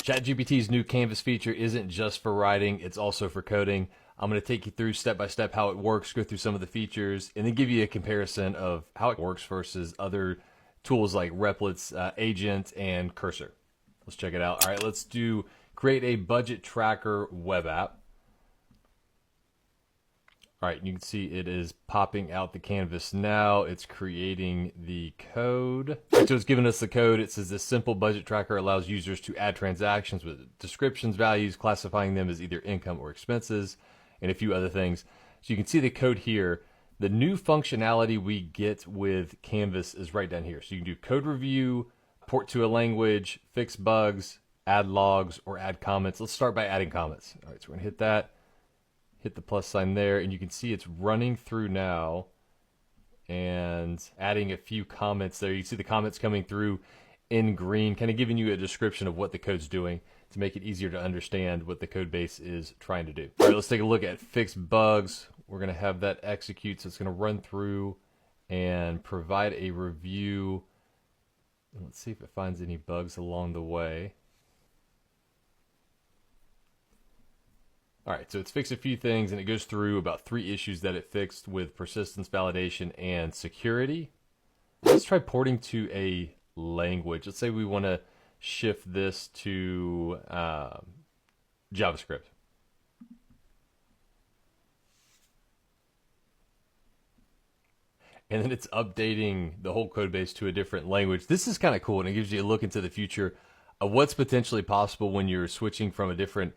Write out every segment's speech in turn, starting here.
ChatGPT's new Canvas feature isn't just for writing, it's also for coding. I'm going to take you through step by step how it works, go through some of the features, and then give you a comparison of how it works versus other tools like Replic's Agent and Cursor. Let's check it out. All right, let's do create a budget tracker web app. All right, you can see it is popping out the canvas now. It's creating the code. So it's giving us the code. It says this simple budget tracker allows users to add transactions with descriptions, values, classifying them as either income or expenses, and a few other things. So you can see the code here. The new functionality we get with Canvas is right down here. So you can do code review, port to a language, fix bugs, add logs, or add comments. Let's start by adding comments. All right, so we're gonna hit that. Hit the plus sign there, and you can see it's running through now and adding a few comments there. You see the comments coming through in green, kind of giving you a description of what the code's doing to make it easier to understand what the code base is trying to do. All right, let's take a look at fix bugs. We're going to have that execute, so it's going to run through and provide a review. And let's see if it finds any bugs along the way. All right, so it's fixed a few things, and it goes through about 3 issues that it fixed with persistence, validation, and security. Let's try porting to a language. Let's say we want to shift this to JavaScript. And then it's updating the whole code base to a different language. This is kind of cool, and it gives you a look into the future of what's potentially possible when you're switching from a different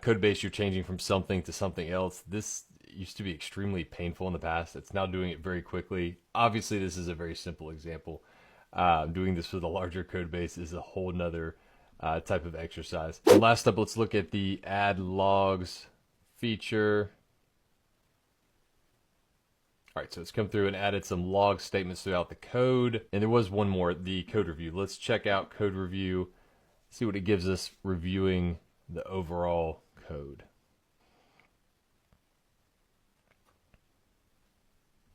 code base, you're changing from something to something else. This used to be extremely painful in the past. It's now doing it very quickly. Obviously, this is a very simple example. Doing this with a larger code base is a whole nother type of exercise. And last up, let's look at the add logs feature. All right, so it's come through and added some log statements throughout the code. And there was one more, the code review. Let's check out code review, see what it gives us reviewing the overall code.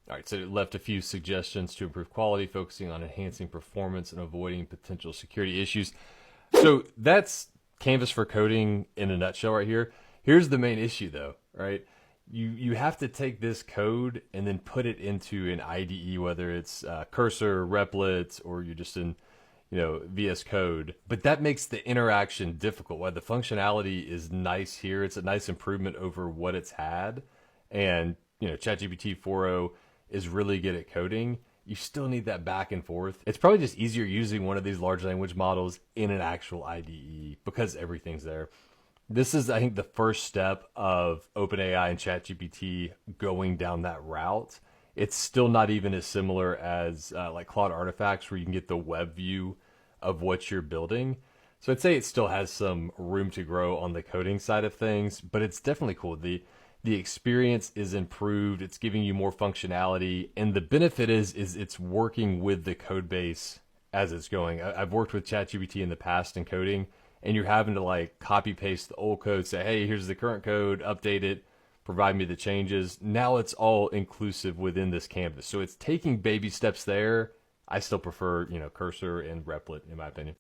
All right, so it left a few suggestions to improve quality, focusing on enhancing performance and avoiding potential security issues. So that's Canvas for coding in a nutshell right here. Here's the main issue though, right? You have to take this code and then put it into an IDE, whether it's Cursor, Replit, or you're just in VS Code, but that makes the interaction difficult. While the functionality is nice here, it's a nice improvement over what it's had, and ChatGPT 4.0 is really good at coding. You still need that back and forth. It's probably just easier using one of these large language models in an actual IDE because everything's there. This is, I think, the first step of OpenAI and ChatGPT going down that route. It's still not even as similar as like Claude Artifacts, where you can get the web view of what you're building. So I'd say it still has some room to grow on the coding side of things, but it's definitely cool. The experience is improved. It's giving you more functionality, and the benefit is it's working with the code base as it's going. I've worked with ChatGPT in the past in coding, and you're having to like copy paste the old code, say, hey, here's the current code, update it, provide me the changes. Now it's all inclusive within this canvas. So it's taking baby steps there. I still prefer, Cursor and Replit in my opinion.